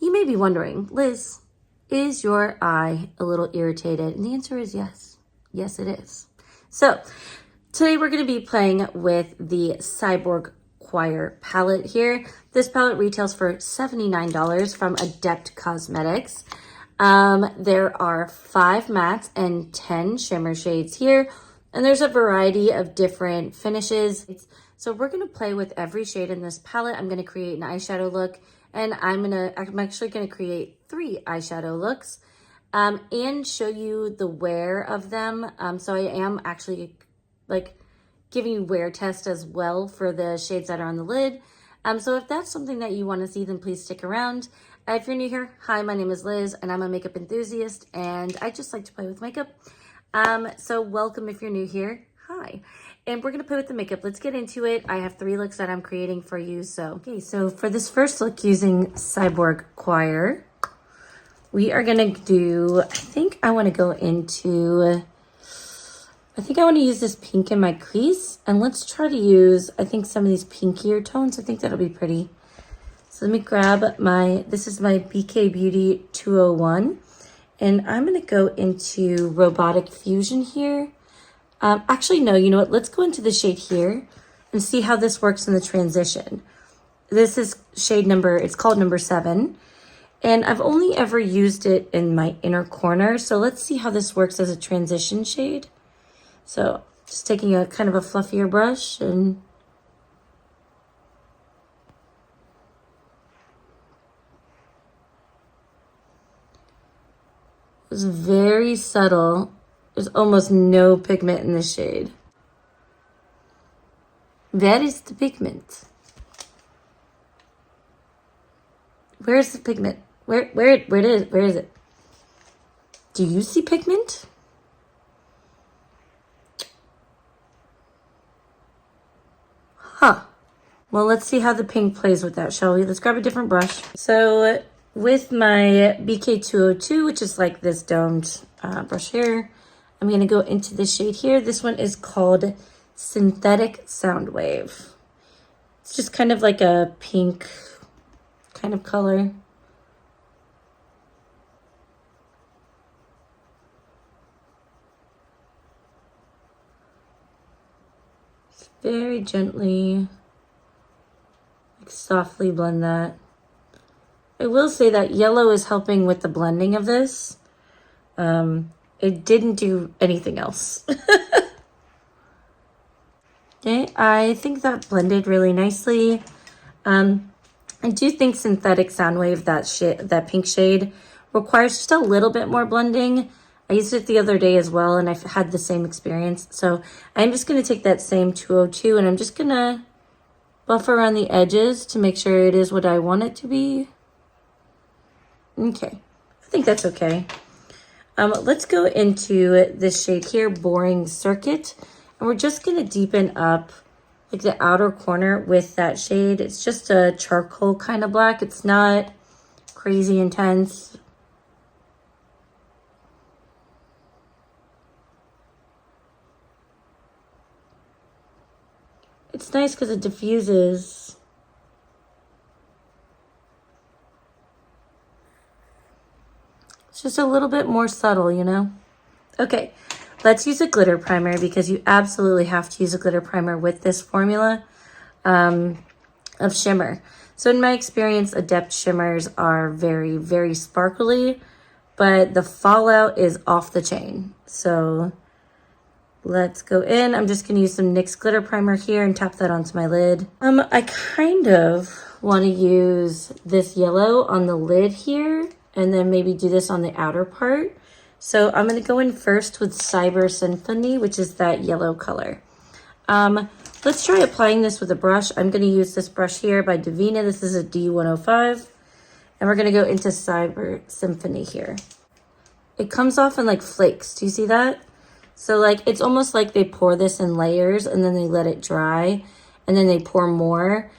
You may be wondering, Liz, is your eye a little irritated? And the answer is yes. Yes, it is. So today we're going to be playing with the Cyborg Choir palette here. This palette retails for $79 from Adept Cosmetics. There are 5 mattes and 10 shimmer shades here, and there's a variety of different finishes. So we're going to play with every shade in this palette. I'm going to create an eyeshadow look, and I'm actually going to create 3 eyeshadow looks and show you the wear of them. So I am actually giving you wear test as well for the shades that are on the lid. So if that's something that you want to see, then please stick around. If you're new here, hi, my name is Liz, and I'm a makeup enthusiast, and I just like to play with makeup. So welcome if you're new here. Hi. And we're going to play with the makeup. Let's get into it. I have 3 looks that I'm creating for you. So for this first look using Cyborg Choir, we are going to do, I want to use this pink in my crease. And let's try to use, some of these pinkier tones. I think that'll be pretty. So let me grab this is my BK Beauty 201. And I'm going to go into Robotic Fusion here. Actually, no, you know what? Let's go into the shade here and see how this works in the transition. This is shade it's called number 7. And I've only ever used it in my inner corner. So let's see how this works as a transition shade. So just taking a kind of a fluffier brush and it's very subtle. There's almost no pigment in the shade. That is the pigment. Where's the pigment? Where is it? Do you see pigment? Huh. Well, let's see how the pink plays with that, shall we? Let's grab a different brush. So with my BK 202, which is like this domed brush here, I'm going to go into the shade here. This one is called Synthetic Sound Wave. It's just kind of like a pink kind of color. Just very gently, softly blend that. I will say that yellow is helping with the blending of this. It didn't do anything else. Okay, I think that blended really nicely. I do think Synthetic Sound Wave, that pink shade, requires just a little bit more blending. I used it the other day as well, and I've had the same experience. So I'm just going to take that same 202, and I'm just going to buff around the edges to make sure it is what I want it to be. Okay, I think that's okay. Let's go into this shade here, Boring Circuit. And we're just going to deepen up like the outer corner with that shade. It's just a charcoal kind of black. It's not crazy intense. It's nice because it diffuses. It's just a little bit more subtle, you know? Okay, let's use a glitter primer because you absolutely have to use a glitter primer with this formula of shimmer. So in my experience, Adept shimmers are very, very sparkly, but the fallout is off the chain. So let's go in. I'm just going to use some NYX glitter primer here and tap that onto my lid. I kind of want to use this yellow on the lid here and then maybe do this on the outer part. So I'm going to go in first with Symphony, which is that yellow color. Let's try applying this with a brush. I'm going to use this brush here by Davina. This is a D105. And we're going to go into Symphony here. It comes off in like flakes. Do you see that? So like it's almost like they pour this in layers and then they let it dry and then they pour more.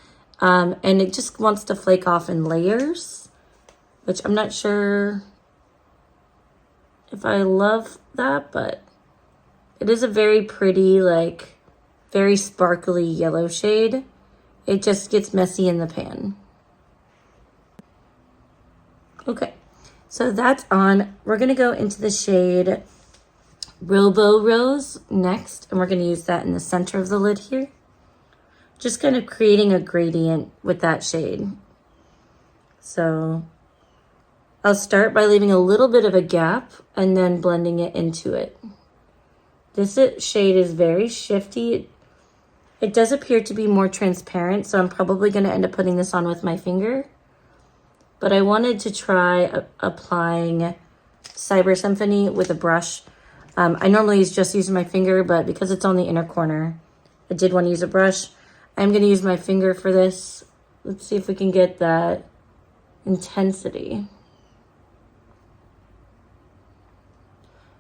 And it just wants to flake off in layers, which I'm not sure if I love that, but it is a very pretty, like very sparkly yellow shade. It just gets messy in the pan. Okay, so that's on. We're gonna go into the shade Robo Rose next, and we're gonna use that in the center of the lid here. Just kind of creating a gradient with that shade. So I'll start by leaving a little bit of a gap and then blending it into it. This shade is very shifty. It does appear to be more transparent, so I'm probably going to end up putting this on with my finger. But I wanted to try applying Symphony with a brush. I normally just use my finger, but because it's on the inner corner, I did want to use a brush. I'm going to use my finger for this. Let's see if we can get that intensity.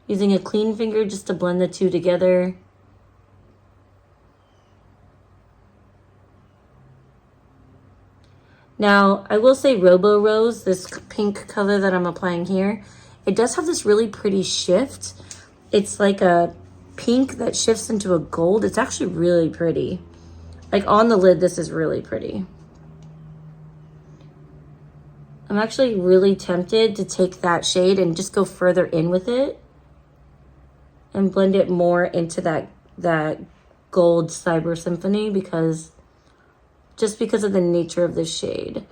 Using a clean finger just to blend the two together. Now, I will say Robo Rose, this pink color that I'm applying here, it does have this really pretty shift. It's like a pink that shifts into a gold. It's actually really pretty. Like on the lid, this is really pretty. I'm actually really tempted to take that shade and just go further in with it and blend it more into that gold Symphony because of the nature of the shade.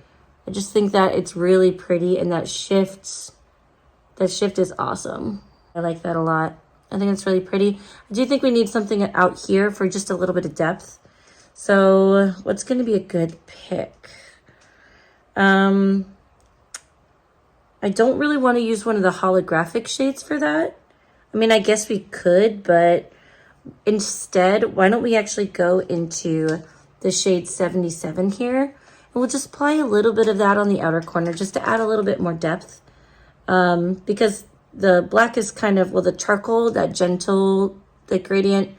I just think that it's really pretty, and that shift is awesome. I like that a lot. I think it's really pretty. I do think we need something out here for just a little bit of depth. So what's going to be a good pick? I don't really want to use one of the holographic shades for that. I mean, I guess we could, but instead, why don't we actually go into the shade 77 here? And we'll just apply a little bit of that on the outer corner just to add a little bit more depth. Because the black is kind of, well, the charcoal, that gentle, the gradient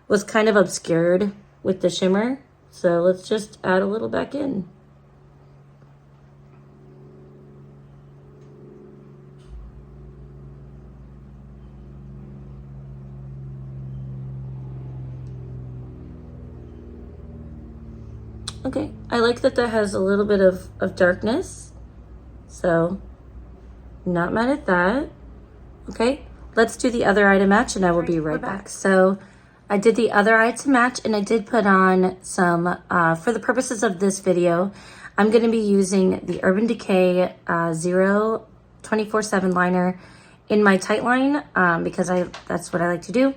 was kind of obscured with the shimmer. So let's just add a little back in. Okay, I like that has a little bit of darkness. So, not mad at that. Okay, let's do the other eye to match and I will be right back. So, I did the other eye to match and I did put on some, for the purposes of this video, I'm going to be using the Urban Decay 24/7 liner in my tightline because that's what I like to do.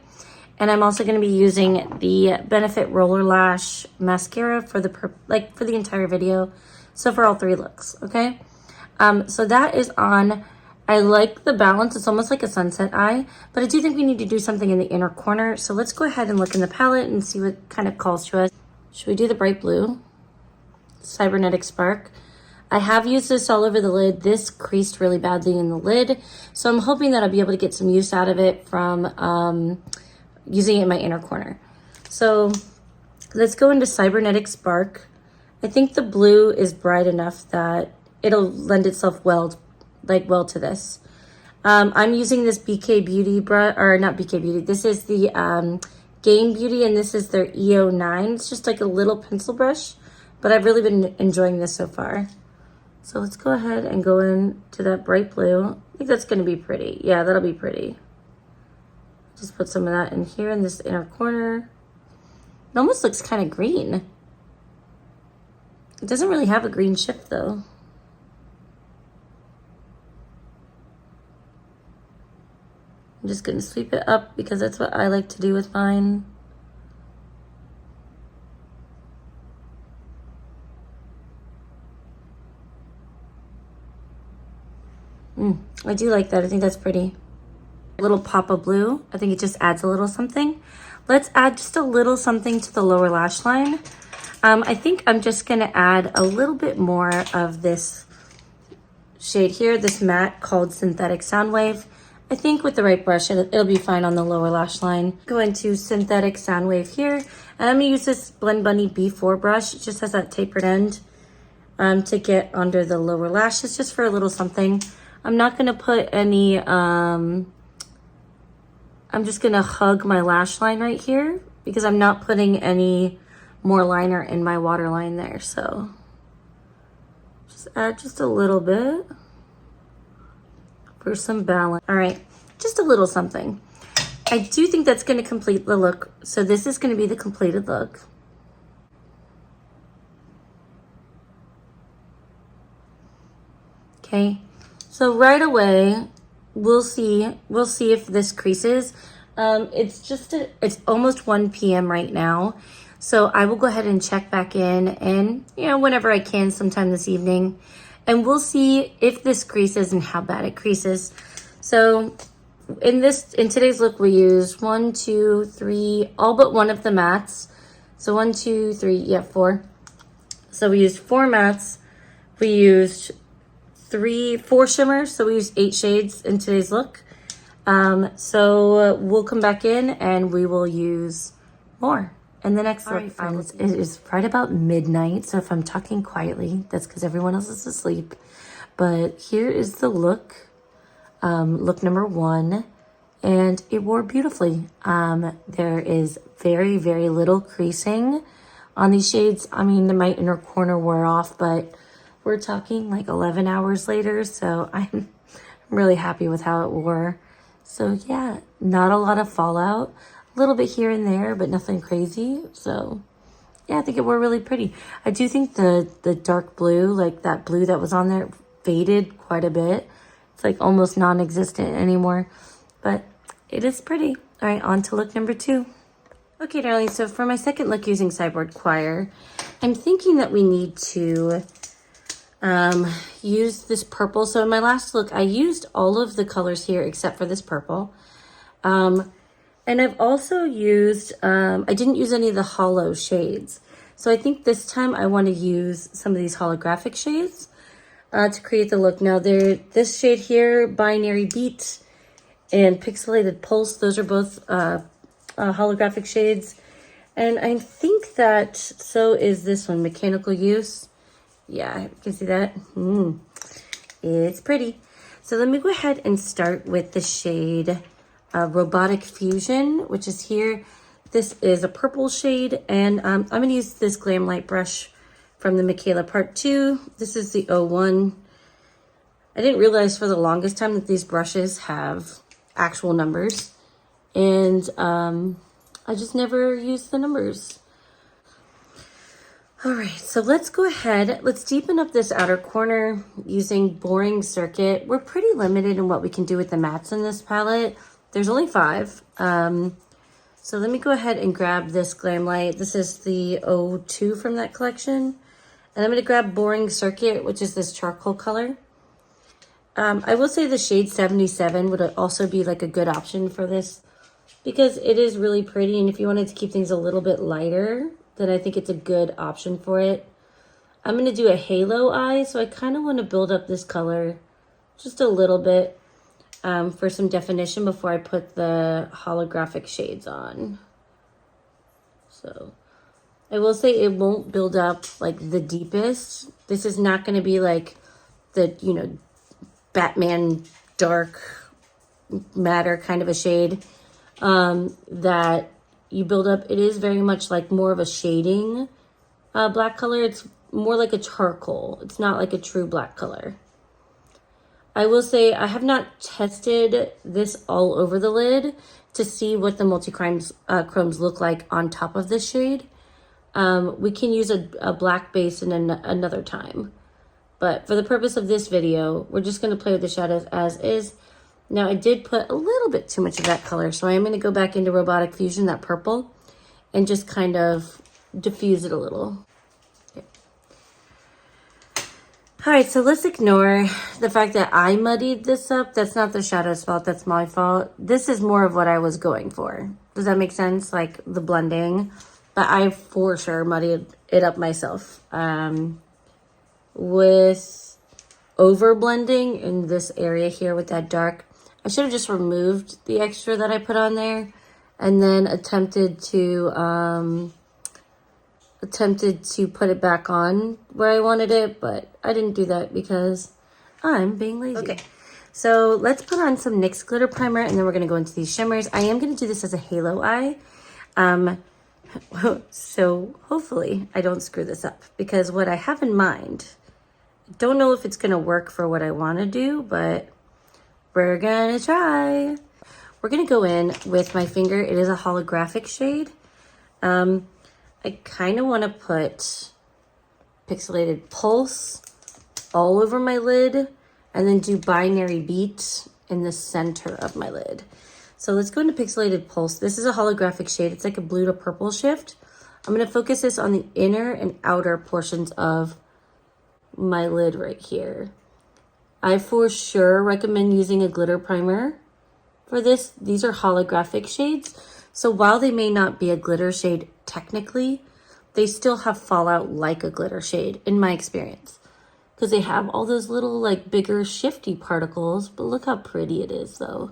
And I'm also going to be using the Benefit Roller Lash mascara for the entire video. So for all three looks, okay? So that is on. I like the balance. It's almost like a sunset eye, but I do think we need to do something in the inner corner. So let's go ahead and look in the palette and see what kind of calls to us. Should we do the bright blue? Cybernetic Spark. I have used this all over the lid. This creased really badly in the lid. So I'm hoping that I'll be able to get some use out of it from using it in my inner corner. So let's go into Cybernetic Spark. I think the blue is bright enough that it'll lend itself well to this. I'm using this BK Beauty brush, or not BK Beauty. This is the Game Beauty, and this is their EO9. It's just like a little pencil brush, but I've really been enjoying this so far. So let's go ahead and go into that bright blue. I think that's going to be pretty. Yeah, that'll be pretty. Just put some of that in here in this inner corner. It almost looks kind of green. It doesn't really have a green shift though. I'm just going to sweep it up because that's what I like to do with mine. I do like that. I think that's pretty. A little pop of blue. I think it just adds a little something. Let's add just a little something to the lower lash line. I think I'm just going to add a little bit more of this shade here, this matte called Synthetic Soundwave. I think with the right brush, it'll be fine on the lower lash line. Go into Synthetic Soundwave here, and I'm going to use this Blend Bunny B4 brush. It just has that tapered end to get under the lower lashes, just for a little something. I'm not going to put any, I'm just going to hug my lash line right here because I'm not putting any more liner in my waterline there. So just add just a little bit. for some balance. All right, just a little something. I do think that's going to complete the look. So this is going to be the completed look. Okay, so right away, we'll see if this creases. It's almost 1 p.m. right now. So I will go ahead and check back in and, whenever I can sometime this evening. And we'll see if this creases and how bad it creases. So in today's look, we use 1, 2, 3, all but one of the mattes. So 1, 2, 3, 4. So we used 4 mattes. We used 4 shimmers. So we used 8 shades in today's look. So we'll come back in and we will use more in the next look. All right, friends, it is right about midnight. So if I'm talking quietly, that's because everyone else is asleep. But here is the look, look number 1, and it wore beautifully. There is very, very little creasing on these shades. I mean, my inner corner wore off, but we're talking like 11 hours later. So I'm really happy with how it wore. So yeah, not a lot of fallout, a little bit here and there, but nothing crazy. So yeah, I think it wore really pretty. I do think the dark blue, like that blue that was on there, faded quite a bit. It's like almost non-existent anymore, but it is pretty. All right, on to look number 2. Okay, darling, so for my second look using Cyborg Choir, I'm thinking that we need to use this purple. So in my last look, I used all of the colors here except for this purple. And I've also used, I didn't use any of the hollow shades. So I think this time I want to use some of these holographic shades to create the look. Now this shade here, Binary Beat and Pixelated Pulse, those are both holographic shades. And I think that so is this one, Mechanical Use. Yeah, you can see that. It's pretty. So let me go ahead and start with the shade Robotic Fusion, which is here. This is a purple shade, and I'm going to use this Glam Light brush from the Michaela Part 2. This is the 01. I didn't realize for the longest time that these brushes have actual numbers, and I just never used the numbers. All right, so let's go ahead. Let's deepen up this outer corner using Boring Circuit. We're pretty limited in what we can do with the mattes in this palette. There's only 5. So let me go ahead and grab this Glam Light. This is the 02 from that collection. And I'm going to grab Boring Circuit, which is this charcoal color. I will say the shade 77 would also be like a good option for this because it is really pretty. And if you wanted to keep things a little bit lighter, then I think it's a good option for it. I'm going to do a halo eye, so I kind of want to build up this color just a little bit for some definition before I put the holographic shades on. So I will say it won't build up like the deepest. This is not going to be like the, Batman dark matter kind of a shade that you build up. It is very much like more of a shading black color. It's more like a charcoal. It's not like a true black color. I will say I have not tested this all over the lid to see what the multi-chromes look like on top of this shade. We can use a black base in another time. But for the purpose of this video, we're just going to play with the shadows as is. Now, I did put a little bit too much of that color, so I am going to go back into Robotic Fusion, that purple, and just kind of diffuse it a little. Okay. All right, so let's ignore the fact that I muddied this up. That's not the shadow's fault. That's my fault. This is more of what I was going for. Does that make sense? Like the blending. But I for sure muddied it up myself. With over blending in this area here with that dark, I should have just removed the extra that I put on there and then attempted to put it back on where I wanted it, but I didn't do that because I'm being lazy. Okay, so let's put on some NYX glitter primer and then we're going to go into these shimmers. I am going to do this as a halo eye. So hopefully I don't screw this up because what I have in mind, I don't know if it's going to work for what I want to do, but we're gonna try. We're gonna go in with my finger. It is a holographic shade. I kind of want to put Pixelated Pulse all over my lid and then do Binary Beat in the center of my lid. So let's go into Pixelated Pulse. This is a holographic shade. It's like a blue to purple shift. I'm going to focus this on the inner and outer portions of my lid right here. I for sure recommend using a glitter primer for this. These are holographic shades. So while they may not be a glitter shade technically, they still have fallout like a glitter shade in my experience. Because they have all those little like bigger shifty particles, but look how pretty it is though.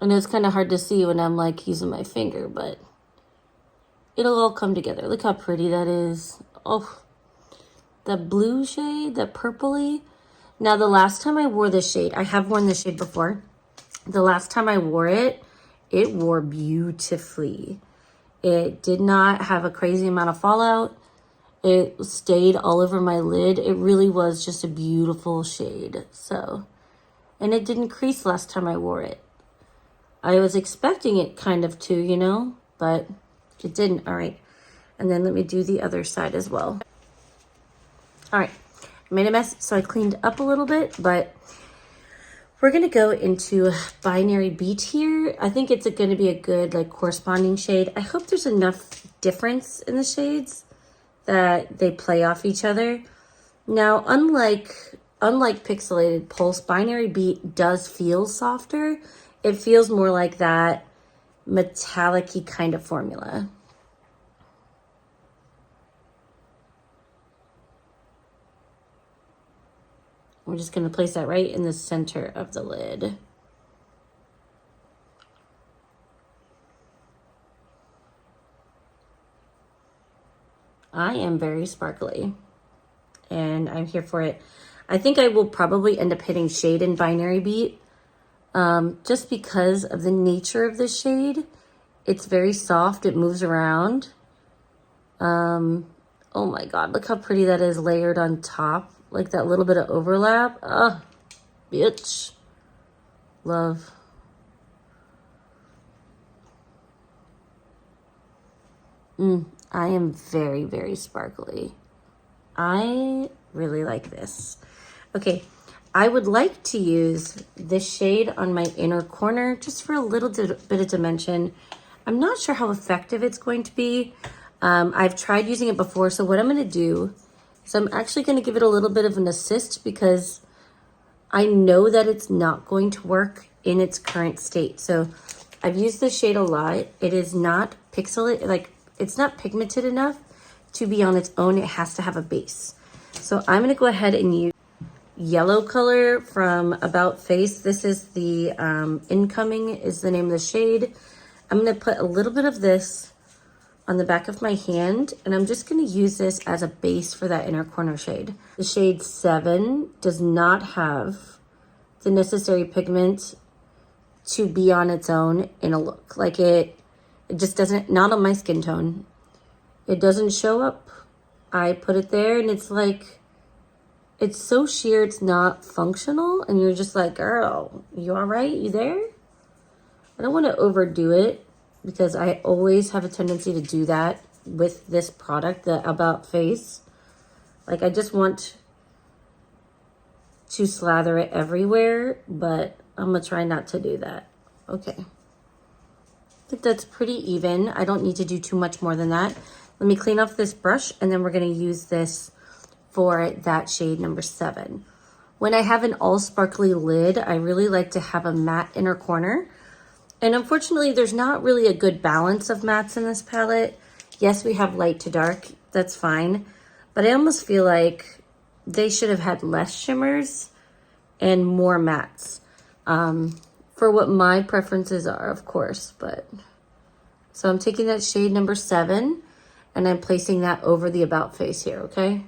I know it's kind of hard to see when I'm like using my finger, but it'll all come together. Look how pretty that is. Oh, that blue shade, that purpley. Now the last time I wore this shade, I have worn this shade before. The last time I wore it, it wore beautifully. It did not have a crazy amount of fallout. It stayed all over my lid. It really was just a beautiful shade. So, and it didn't crease last time I wore it. I was expecting it kind of to, you know, but it didn't. All right. And then let me do the other side as well. All right. I made a mess, so I cleaned up a little bit, but we're going to go into Binary Beat here. I think it's going to be a good like corresponding shade. I hope there's enough difference in the shades that they play off each other. Now, unlike Pixelated Pulse, Binary Beat does feel softer. It feels more like that metallic-y kind of formula. We're just going to place that right in the center of the lid. I am very sparkly, and I'm here for it. I think I will probably end up hitting shade in Binary Beat, just because of the nature of this shade. It's very soft. It moves around. Oh my God, look how pretty that is layered on top. Like that little bit of overlap. Ah, bitch. Love. I am very, very sparkly. I really like this. Okay, I would like to use this shade on my inner corner just for a little bit of dimension. I'm not sure how effective it's going to be. I've tried using it before, so what I'm going to do is I'm actually going to give it a little bit of an assist because I know that it's not going to work in its current state. So I've used this shade a lot. It is not pixelated, like it's not pigmented enough to be on its own. It has to have a base. So I'm going to go ahead and use yellow color from About Face. This is the Incoming is the name of the shade. I'm going to put a little bit of this on the back of my hand, and I'm just going to use this as a base for that inner corner shade. The shade 7 does not have the necessary pigment to be on its own in a look. Like it just doesn't, not on my skin tone. It doesn't show up. I put it there and it's like, it's so sheer, it's not functional. And you're just like, girl, you all right? You there? I don't want to overdo it because I always have a tendency to do that with this product, the About Face. Like I just want to slather it everywhere, but I'm gonna try not to do that. Okay. I think that's pretty even. I don't need to do too much more than that. Let me clean off this brush and then we're gonna use this for that shade number 7. When I have an all sparkly lid, I really like to have a matte inner corner. And unfortunately, there's not really a good balance of mattes in this palette. Yes, we have light to dark, that's fine. But I almost feel like they should have had less shimmers and more mattes. For what my preferences are, of course. But so I'm taking that shade number 7 and I'm placing that over the About Face here, okay?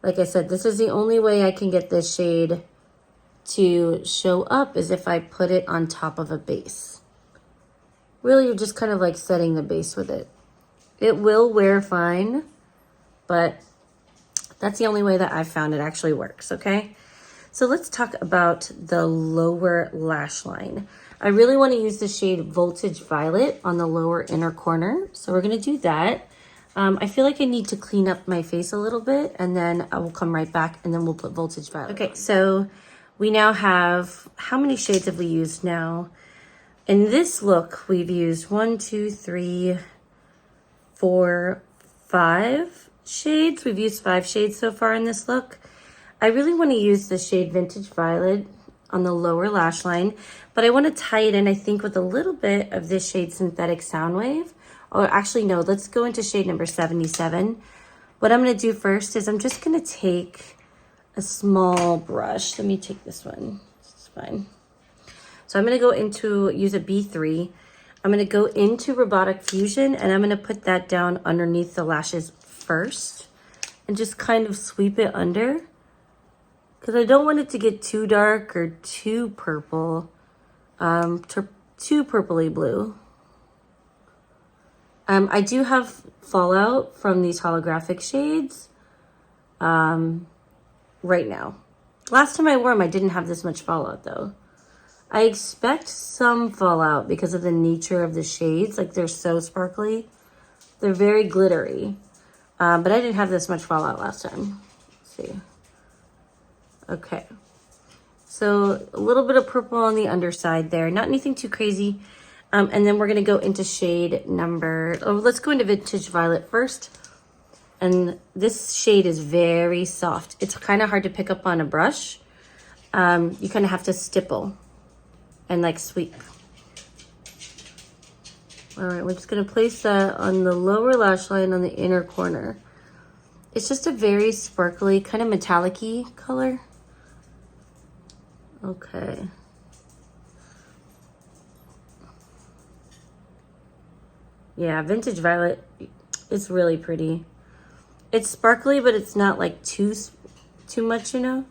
Like I said, this is the only way I can get this shade to show up is if I put it on top of a base. Really, you're just kind of like setting the base with it. It will wear fine, but That's the only way that I've found it actually works, okay? So let's talk about the lower lash line. I really want to use the shade Voltage Violet on the lower inner corner. So we're going to do that. I feel like I need to clean up my face a little bit, and then I will come right back and then we'll put Voltage Violet. Okay, so we now have, how many shades have we used now? In this look, we've used 1, 2, 3, 4, 5 shades. We've used 5 shades so far in this look. I really want to use the shade Vintage Violet on the lower lash line, but I want to tie it in, I think, with a little bit of this shade Synthetic Soundwave. Or actually, no, let's go into shade number 77. What I'm going to do first is I'm just going to take a small brush. Let me take this one. It's fine. So I'm going to go into, use a B3. I'm going to go into Robotic Fusion, and I'm going to put that down underneath the lashes first and just kind of sweep it under, because I don't want it to get too dark or too purple, too purpley blue. I do have fallout from these holographic shades right now. Last time I wore them, I didn't have this much fallout though. I expect some fallout because of the nature of the shades. Like, they're so sparkly. They're very glittery. But I didn't have this much fallout last time. Let's see. Okay. So a little bit of purple on the underside there. Not anything too crazy. And then we're going to go into shade number... Oh, let's go into Vintage Violet first. And this shade is very soft. It's kind of hard to pick up on a brush. You kind of have to stipple and like sweep. All right, we're just going to place that on the lower lash line on the inner corner. It's just a very sparkly, kind of metallic-y color. Okay. Yeah, Vintage Violet is really pretty. It's sparkly, but it's not like too much, you know?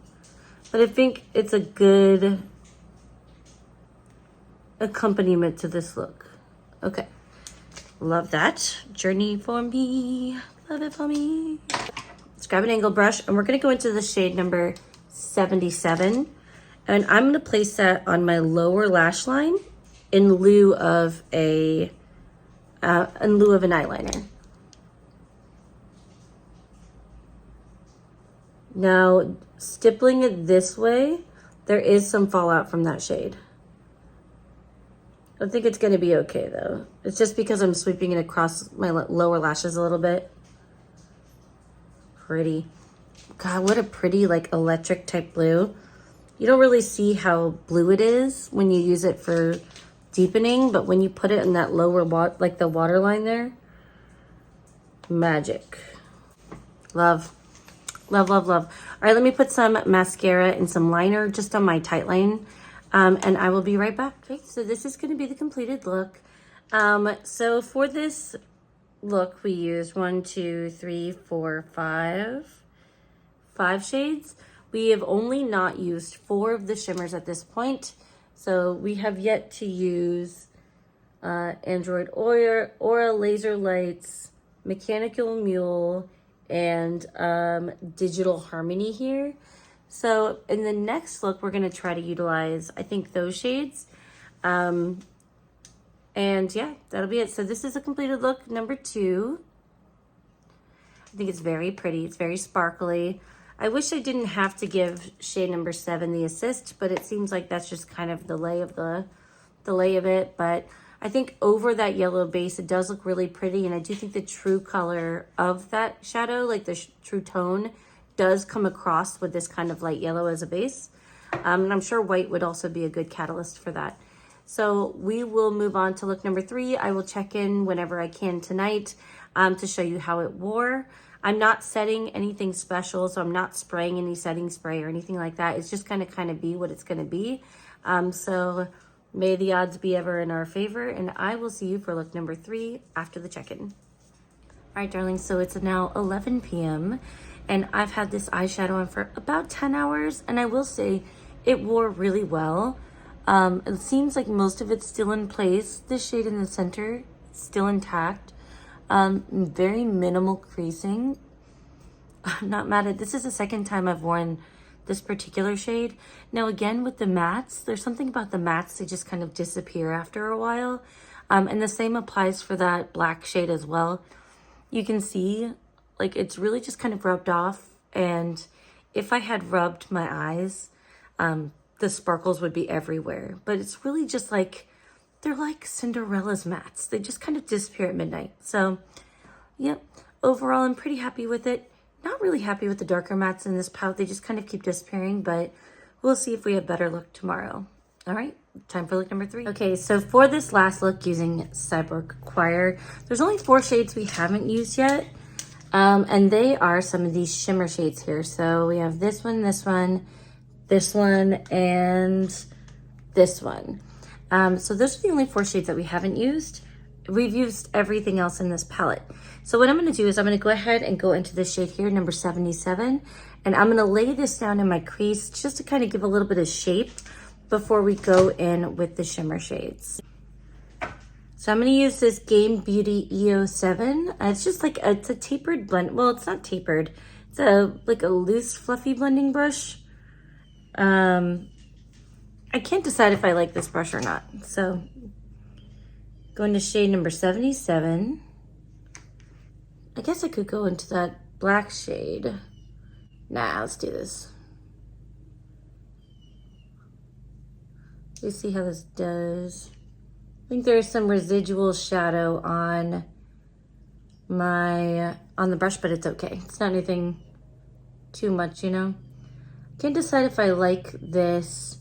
But I think it's a good accompaniment to this look. Okay. Love that. Journey for me. Love it for me. Let's grab an angle brush, and we're going to go into the shade number 77. And I'm going to place that on my lower lash line in lieu of an eyeliner. Now, stippling it this way, there is some fallout from that shade. I think it's going to be okay, though. It's just because I'm sweeping it across my lower lashes a little bit. Pretty. God, what a pretty, like, electric type blue. You don't really see how blue it is when you use it for deepening, but when you put it in that lower, like the waterline there, magic. Love. Love, love, love. All right, let me put some mascara and some liner just on my tightline, and I will be right back. Okay, so this is going to be the completed look. So for this look, we used 1, 2, 3, 4, 5 shades. We have only not used 4 of the shimmers at this point. So we have yet to use Android Aura, Laser Lights, Mechanical Mule, and Digital Harmony here. So in the next look, we're going to try to utilize, I think, those shades. And yeah, that'll be it. So this is a completed look number 2. I think it's very pretty. It's very sparkly. I wish I didn't have to give shade number 7 the assist, but it seems like that's just kind of the lay of it. But I think over that yellow base, it does look really pretty. And I do think the true color of that shadow, like the true tone, does come across with this kind of light yellow as a base. And I'm sure white would also be a good catalyst for that. So we will move on to look number 3. I will check in whenever I can tonight to show you how it wore. I'm not setting anything special, so I'm not spraying any setting spray or anything like that. It's just going to kind of be what it's going to be. So may the odds be ever in our favor, and I will see you for look number 3 after the check-in. All right, darlings, so it's now 11 p.m., and I've had this eyeshadow on for about 10 hours, and I will say it wore really well. It seems like most of it's still in place. This shade in the center, still intact. Very minimal creasing. I'm not mad at this. Is the second time I've worn this particular shade. Now again, with the mattes, there's something about the mattes, they just kind of disappear after a while. And the same applies for that black shade as well. You can see, like, it's really just kind of rubbed off. And if I had rubbed my eyes, the sparkles would be everywhere. But it's really just like, they're like Cinderella's mattes. They just kind of disappear at midnight. So, yep, overall, I'm pretty happy with it. Not really happy with the darker mattes in this palette. They just kind of keep disappearing, but we'll see if we have better look tomorrow. All right, time for look number 3. Okay, so for this last look using Cyborg Choir, there's only 4 shades we haven't used yet. And they are some of these shimmer shades here. So we have this one, this one, this one, and this one. So those are the only 4 shades that we haven't used. We've used everything else in this palette. So what I'm going to do is I'm going to go ahead and go into this shade here, number 77. And I'm going to lay this down in my crease just to kind of give a little bit of shape before we go in with the shimmer shades. So I'm going to use this Game Beauty EO7. It's just like, it's a tapered blend. Well, it's not tapered. It's like a loose, fluffy blending brush. I can't decide if I like this brush or not. So go into shade number 77. I guess I could go into that black shade. Nah, let's do this. Let's see how this does. I think there's some residual shadow on the brush, but it's okay. It's not anything too much, you know. Can't decide if I like this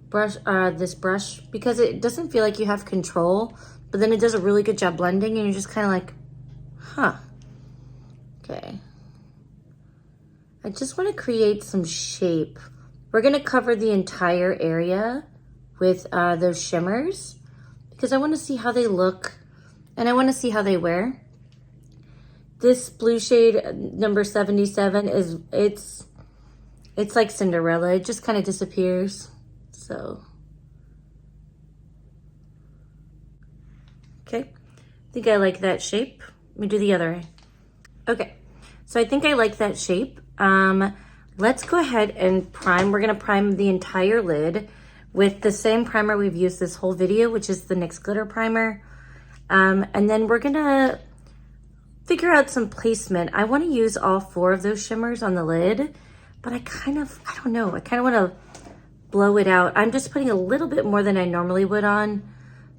brush, because it doesn't feel like you have control, but then it does a really good job blending, and you're just kind of like, huh. Okay. I just want to create some shape. We're going to cover the entire area with those shimmers because I want to see how they look and I want to see how they wear. This blue shade, number 77, it's like Cinderella. It just kind of disappears. So, okay. I think I like that shape. Let me do the other eye. Okay, so I think I like that shape. Let's go ahead and prime. We're gonna prime the entire lid with the same primer we've used this whole video, which is the NYX Glitter Primer. And then we're gonna figure out some placement. I wanna use all 4 of those shimmers on the lid, but I don't know, I kind of wanna blow it out. I'm just putting a little bit more than I normally would on,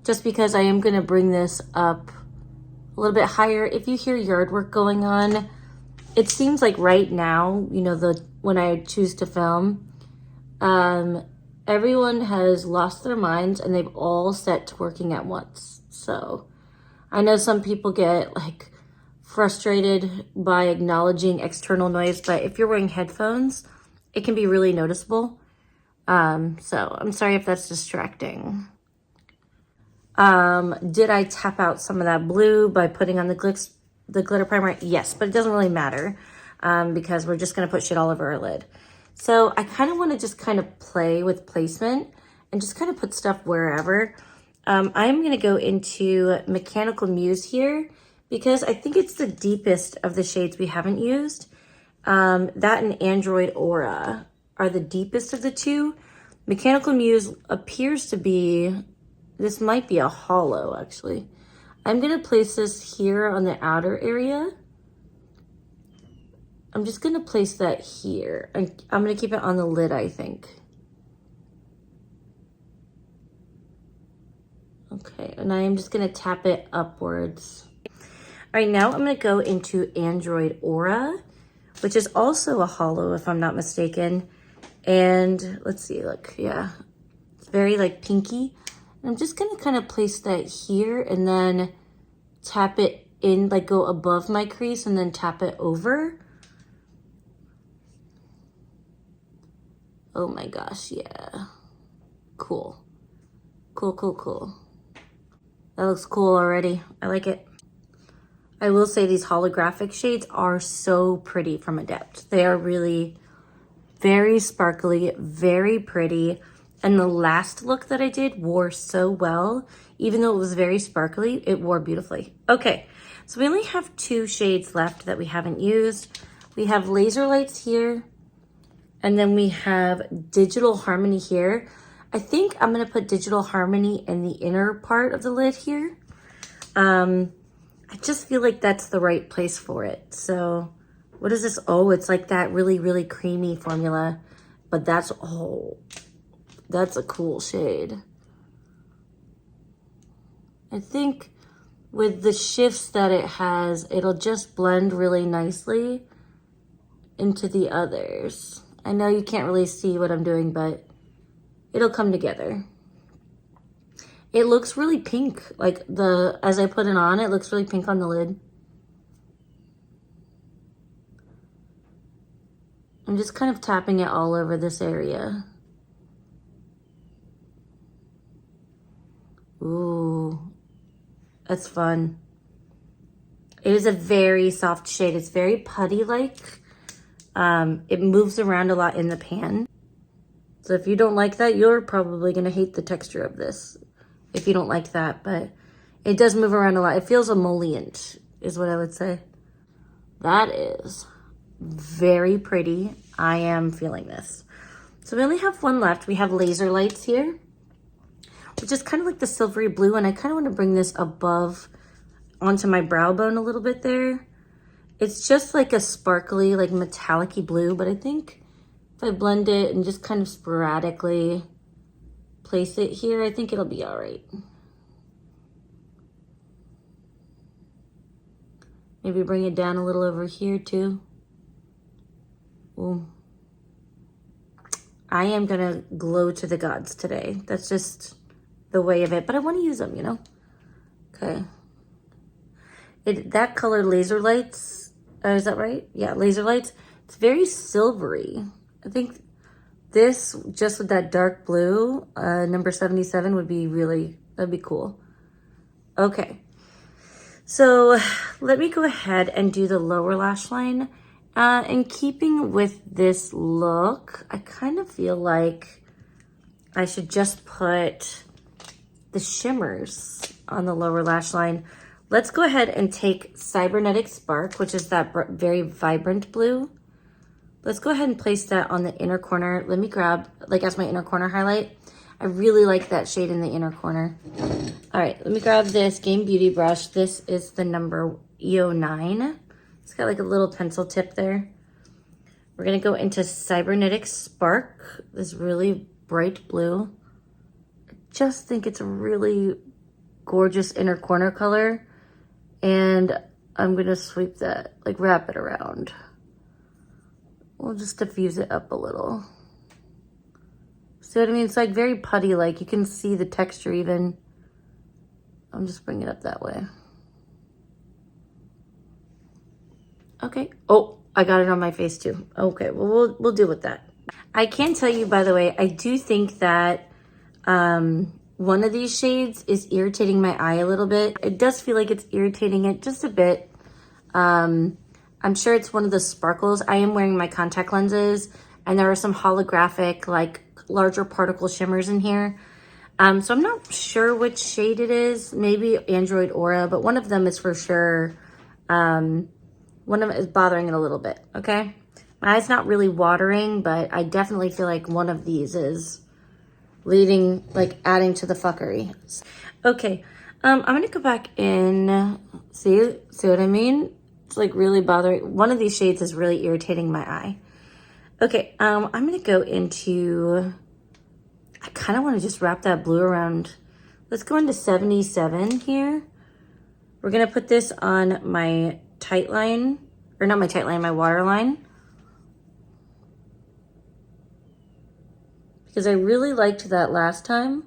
just because I am gonna bring this up a little bit higher. If you hear yard work going on, it seems like right now, you know, when I choose to film, everyone has lost their minds and they've all set to working at once. So I know some people get like frustrated by acknowledging external noise, but if you're wearing headphones, it can be really noticeable. So I'm sorry if that's distracting. Did I tap out some of that blue by putting on the glitter primer? Yes, but it doesn't really matter because we're just going to put shit all over our lid. So I kind of want to just kind of play with placement and just kind of put stuff wherever. I'm going to go into Mechanical Muse here because I think it's the deepest of the shades we haven't used. That and Android Aura are the deepest of the 2. Mechanical Muse appears to be, this might be a hollow actually. I'm going to place this here on the outer area. I'm just going to place that here. I'm going to keep it on the lid, I think. Okay, and I am just going to tap it upwards. All right, now I'm going to go into Android Aura, which is also a hollow if I'm not mistaken. And let's see, look, yeah. It's very like pinky. And I'm just going to kind of place that here and then tap it in, like go above my crease and then tap it over. Oh my gosh, yeah. Cool. Cool, cool, cool. That looks cool already. I like it. I will say these holographic shades are so pretty from Adept. They are really very sparkly, very pretty. And the last look that I did wore so well. Even though it was very sparkly, it wore beautifully. Okay, so we only have 2 shades left that we haven't used. we have laser lights here, and then we have digital harmony here. I think I'm gonna put digital harmony in the inner part of the lid here. I just feel like that's the right place for it. So what is this? Oh, it's like that really, really creamy formula, but that's, oh, that's a cool shade. I think with the shifts that it has, it'll just blend really nicely into the others. I know you can't really see what I'm doing, but it'll come together. It looks really pink, like as I put it on, it looks really pink on the lid. I'm just kind of tapping it all over this area. Ooh, that's fun. It is a very soft shade. It's very putty-like. It moves around a lot in the pan. So if you don't like that, you're probably gonna hate the texture of this. If you don't like that, but it does move around a lot. It feels emollient, is what I would say. That is very pretty. I am feeling this. So we only have one left. We have laser lights here, which is kind of like the silvery blue, and I kind of want to bring this above onto my brow bone a little bit there. It's just like a sparkly, like metallic-y blue, but I think if I blend it and just kind of sporadically place it here, I think it'll be all right. Maybe bring it down a little over here too. Ooh. I am gonna glow to the gods today. That's just the way of it, but I want to use them, you know? Okay. That color laser lights, is that right? Yeah, laser lights. It's very silvery. I think this, just with that dark blue, number 77 would be really, that'd be cool. Okay. So let me go ahead and do the lower lash line. In keeping with this look, I kind of feel like I should just put the shimmers on the lower lash line. Let's go ahead and take Cybernetic Spark, which is that very vibrant blue. Let's go ahead and place that on the inner corner. Let me grab, like as my inner corner highlight. I really like that shade in the inner corner. All right, let me grab this Game Beauty brush. This is the number EO9. It's got like a little pencil tip there. We're gonna go into Cybernetic Spark, this really bright blue. I just think it's a really gorgeous inner corner color. And I'm gonna sweep that, like wrap it around. We'll just diffuse it up a little. See what I mean? It's like very putty-like. You can see the texture even. I'm just bringing it up that way. Okay. Oh, I got it on my face too. Okay, well, we'll deal with that. I can tell you, by the way, I do think that one of these shades is irritating my eye a little bit. It does feel like it's irritating it just a bit. I'm sure it's one of the sparkles. I am wearing my contact lenses, and there are some holographic, like larger particle shimmers in here. So I'm not sure which shade it is. Maybe Android Aura, but one of them is for sure. One of them is bothering it a little bit, okay? My eye's not really watering, but I definitely feel like one of these is leading, like adding to the fuckery. Okay, I'm gonna go back in. See what I mean? It's like really bothering. One of these shades is really irritating my eye. Okay, I'm gonna go into, I kind of want to just wrap that blue around. Let's go into 77 here. We're gonna put this on my tightline, or not my tightline, my waterline. Because I really liked that last time.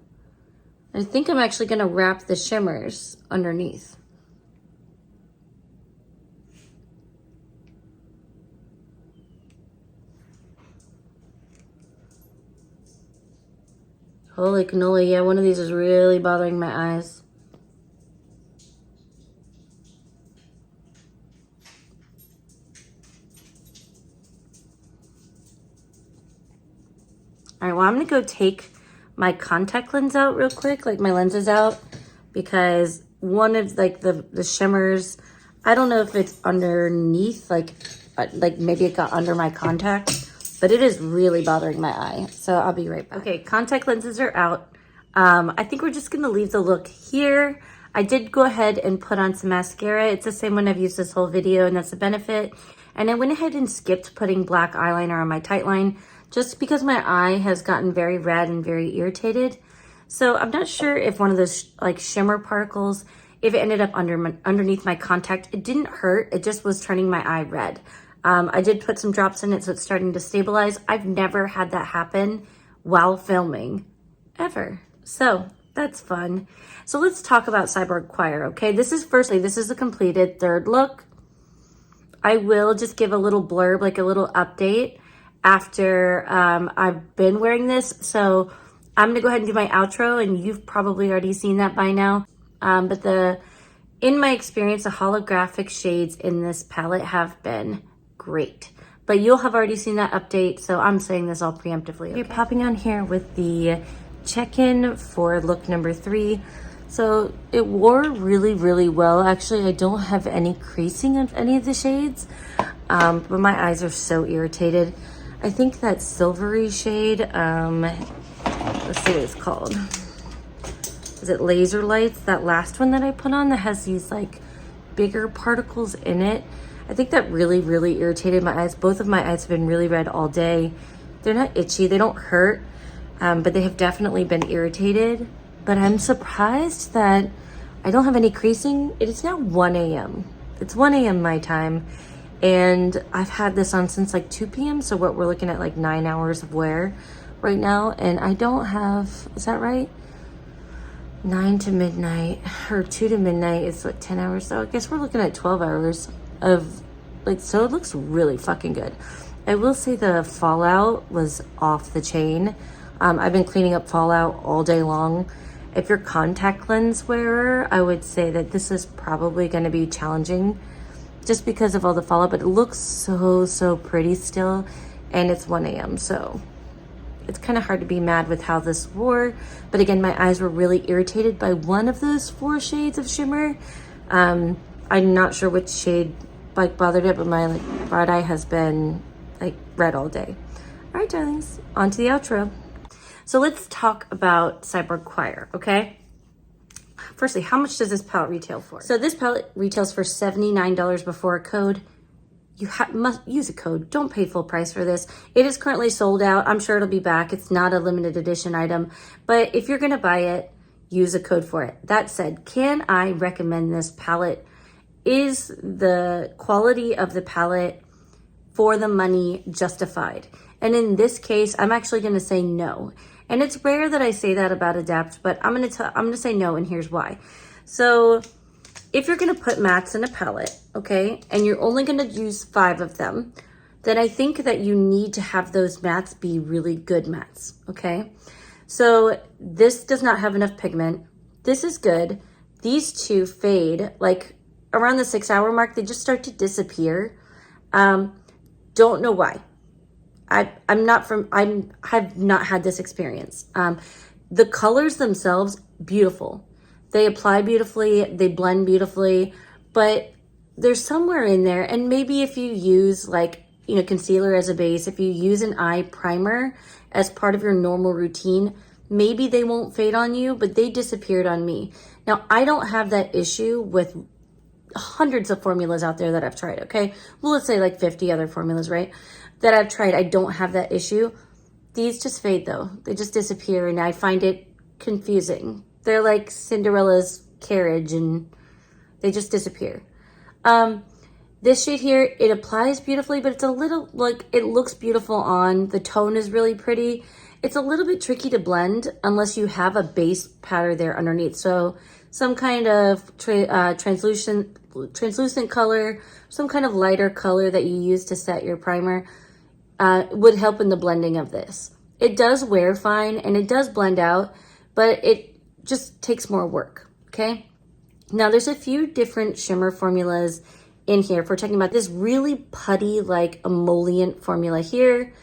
I think I'm actually gonna wrap the shimmers underneath. Holy cannoli, yeah, one of these is really bothering my eyes. All right, well, I'm gonna go take my contact lens out real quick, like my lenses out, because one of like the shimmers, I don't know if it's underneath, like like maybe it got under my contact, but it is really bothering my eye. So I'll be right back. Okay, contact lenses are out. I think we're just gonna leave the look here. I did go ahead and put on some mascara. It's the same one I've used this whole video, and that's the Benefit. And I went ahead and skipped putting black eyeliner on my tightline just because my eye has gotten very red and very irritated. So I'm not sure if one of those like shimmer particles, if it ended up underneath my contact. It didn't hurt, it just was turning my eye red. I did put some drops in it, so it's starting to stabilize. I've never had that happen while filming, ever. So that's fun. So let's talk about Cyborg Choir, okay? This is the completed third look. I will just give a little blurb, like a little update after I've been wearing this. So I'm gonna go ahead and do my outro, and you've probably already seen that by now. But in my experience, the holographic shades in this palette have been great. But you'll have already seen that update, so I'm saying this all preemptively. Okay, popping on here with the check-in for look number 3. So it wore really, really well. Actually, I don't have any creasing of any of the shades, but my eyes are so irritated. I think that silvery shade, let's see what it's called. Is it Laser Lights? That last one that I put on that has these like bigger particles in it. I think that really, really irritated my eyes. Both of my eyes have been really red all day. They're not itchy, they don't hurt, but they have definitely been irritated. But I'm surprised that I don't have any creasing. It is now 1 a.m. It's 1 a.m. my time, and I've had this on since like 2 p.m. So what we're looking at like 9 hours of wear right now, and I don't have, is that right? 9 to midnight, or 2 to midnight is what, 10 hours? So I guess we're looking at 12 hours of like, so it looks really fucking good. I will say the fallout was off the chain. I've been cleaning up fallout all day long. If you're a contact lens wearer, I would say that this is probably going to be challenging just because of all the fallout, but it looks so, so pretty still, and it's 1 a.m. So it's kind of hard to be mad with how this wore. But again, my eyes were really irritated by one of those 4 shades of shimmer. I'm not sure which shade like bothered it, but my like right eye has been like red all day. All right, darlings, on to the outro. So let's talk about Cyborg Choir, okay? Firstly, how much does this palette retail for? So this palette retails for $79 before a code. You must use a code. Don't pay full price for this. It is currently sold out. I'm sure it'll be back. It's not a limited edition item. But if you're going to buy it, use a code for it. That said, can I recommend this palette? Is the quality of the palette for the money justified? And in this case, I'm actually going to say no. And it's rare that I say that about Adept, but I'm going to say no, and here's why. So if you're going to put mattes in a palette, okay, and you're only going to use 5 of them, then I think that you need to have those mattes be really good mattes, okay? So this does not have enough pigment. This is good. These 2 fade, like around the 6-hour mark, they just start to disappear. Don't know why. I have not had this experience. The colors themselves, beautiful. They apply beautifully, they blend beautifully, but there's somewhere in there, and maybe if you use like, you know, concealer as a base, if you use an eye primer as part of your normal routine, maybe they won't fade on you, but they disappeared on me. Now, I don't have that issue with hundreds of formulas out there that I've tried, okay? Well, let's say like 50 other formulas, right? That I've tried. I don't have that issue. These just fade though. They just disappear, and I find it confusing. They're like Cinderella's carriage, and they just disappear. This shade here, it applies beautifully, but it's a little, like, it looks beautiful on. The tone is really pretty. It's a little bit tricky to blend unless you have a base powder there underneath. So some kind of translucent color, some kind of lighter color that you use to set your primer would help in the blending of this. It does wear fine and it does blend out, but it just takes more work, okay? Now there's a few different shimmer formulas in here. If we're talking about this really putty like emollient formula here,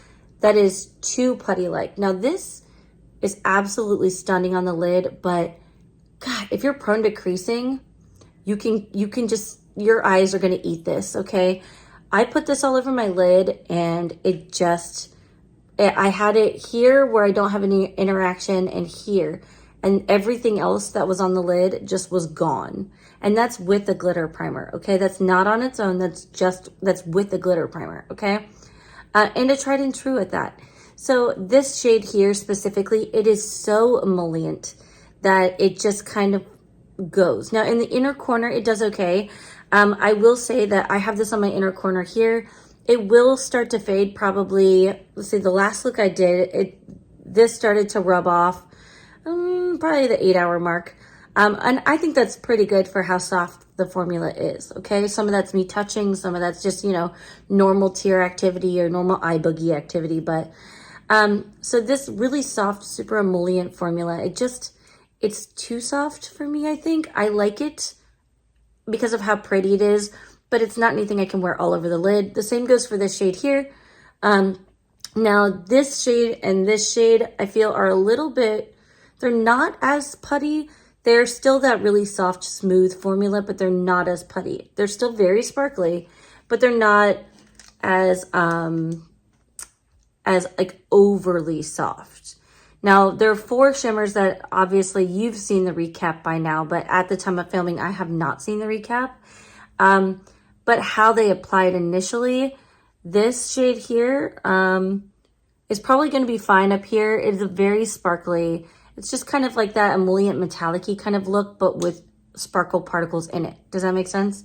that is too putty-like. Now this is absolutely stunning on the lid, but God, if you're prone to creasing, you can just, your eyes are gonna eat this, okay? I put this all over my lid and it just, I had it here where I don't have any interaction and here. And everything else that was on the lid just was gone. And that's with the glitter primer, okay? That's not on its own, that's with the glitter primer, okay? And a tried and true at that. So this shade here specifically, it is so emollient that it just kind of goes. Now in the inner corner, it does okay. I will say that I have this on my inner corner here. It will start to fade probably, let's see, the last look I did, this started to rub off probably the 8-hour mark. And I think that's pretty good for how soft the formula is, okay? Some of that's me touching, some of that's just, you know, normal tear activity or normal eye boogie activity. But so this really soft, super emollient formula, it's too soft for me, I think. I like it because of how pretty it is, but it's not anything I can wear all over the lid. The same goes for this shade here. Now this shade and this shade, I feel are a little bit, they're not as putty. They're still that really soft, smooth formula, but they're not as putty. They're still very sparkly, but they're not as like overly soft. Now, there are 4 shimmers that obviously you've seen the recap by now, but at the time of filming, I have not seen the recap. But how they applied initially, this shade here is probably going to be fine up here. It is a very sparkly, it's just kind of like that emollient metallic-y kind of look, but with sparkle particles in it. Does that make sense?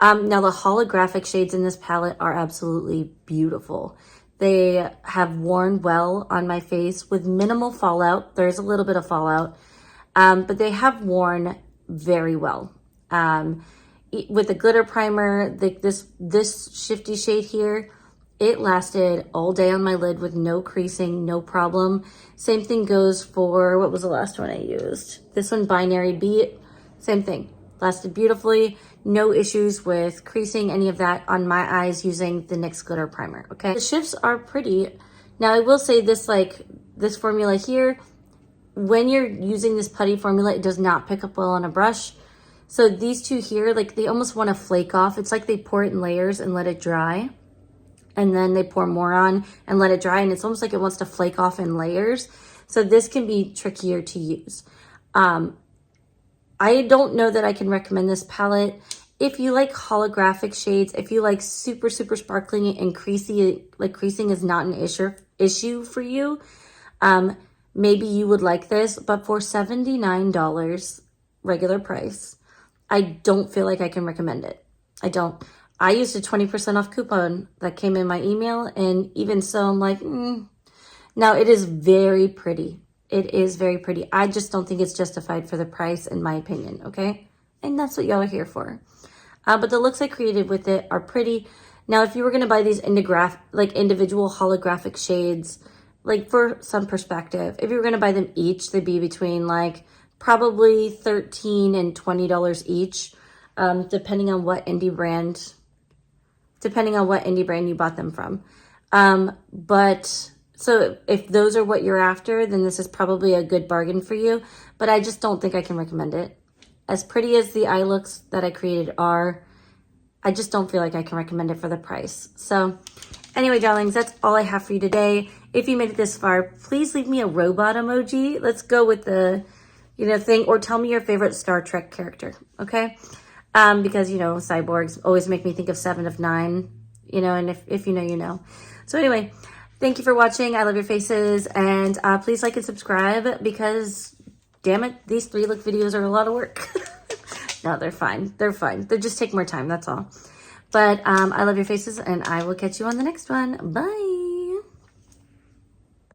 Now, the holographic shades in this palette are absolutely beautiful. They have worn well on my face with minimal fallout. There's a little bit of fallout, but they have worn very well. With the glitter primer, this shifty shade here, it lasted all day on my lid with no creasing, no problem. Same thing goes for, what was the last one I used? This one, Binary Beat, same thing. Lasted beautifully, no issues with creasing, any of that on my eyes using the NYX glitter primer, okay? The shifts are pretty. Now I will say this, like this formula here, when you're using this putty formula, it does not pick up well on a brush. So these two here, like they almost want to flake off. It's like they pour it in layers and let it dry. And then they pour more on and let it dry. And it's almost like it wants to flake off in layers. So this can be trickier to use. I don't know that I can recommend this palette. If you like holographic shades, if you like super, super sparkling and creasy, like creasing is not an issue for you, maybe you would like this. But for $79 regular price, I don't feel like I can recommend it. I don't. I used a 20% off coupon that came in my email, and even so, I'm like, Now, it is very pretty. It is very pretty. I just don't think it's justified for the price, in my opinion, okay? And that's what y'all are here for. But the looks I created with it are pretty. Now, if you were going to buy these individual holographic shades, like for some perspective, if you were going to buy them each, they'd be between like probably $13 and $20 each, depending on what indie brand you bought them from. But so if those are what you're after, then this is probably a good bargain for you, but I just don't think I can recommend it. As pretty as the eye looks that I created are, I just don't feel like I can recommend it for the price. So anyway, darlings, that's all I have for you today. If you made it this far, please leave me a robot emoji. Let's go with the, thing, or tell me your favorite Star Trek character, okay? Because, cyborgs always make me think of 7 of 9, and if you know, you know. So anyway, thank you for watching. I love your faces, and please like and subscribe because, damn it, these 3-look videos are a lot of work. No, they're fine. They're fine. They just take more time, that's all. But I love your faces, and I will catch you on the next one. Bye.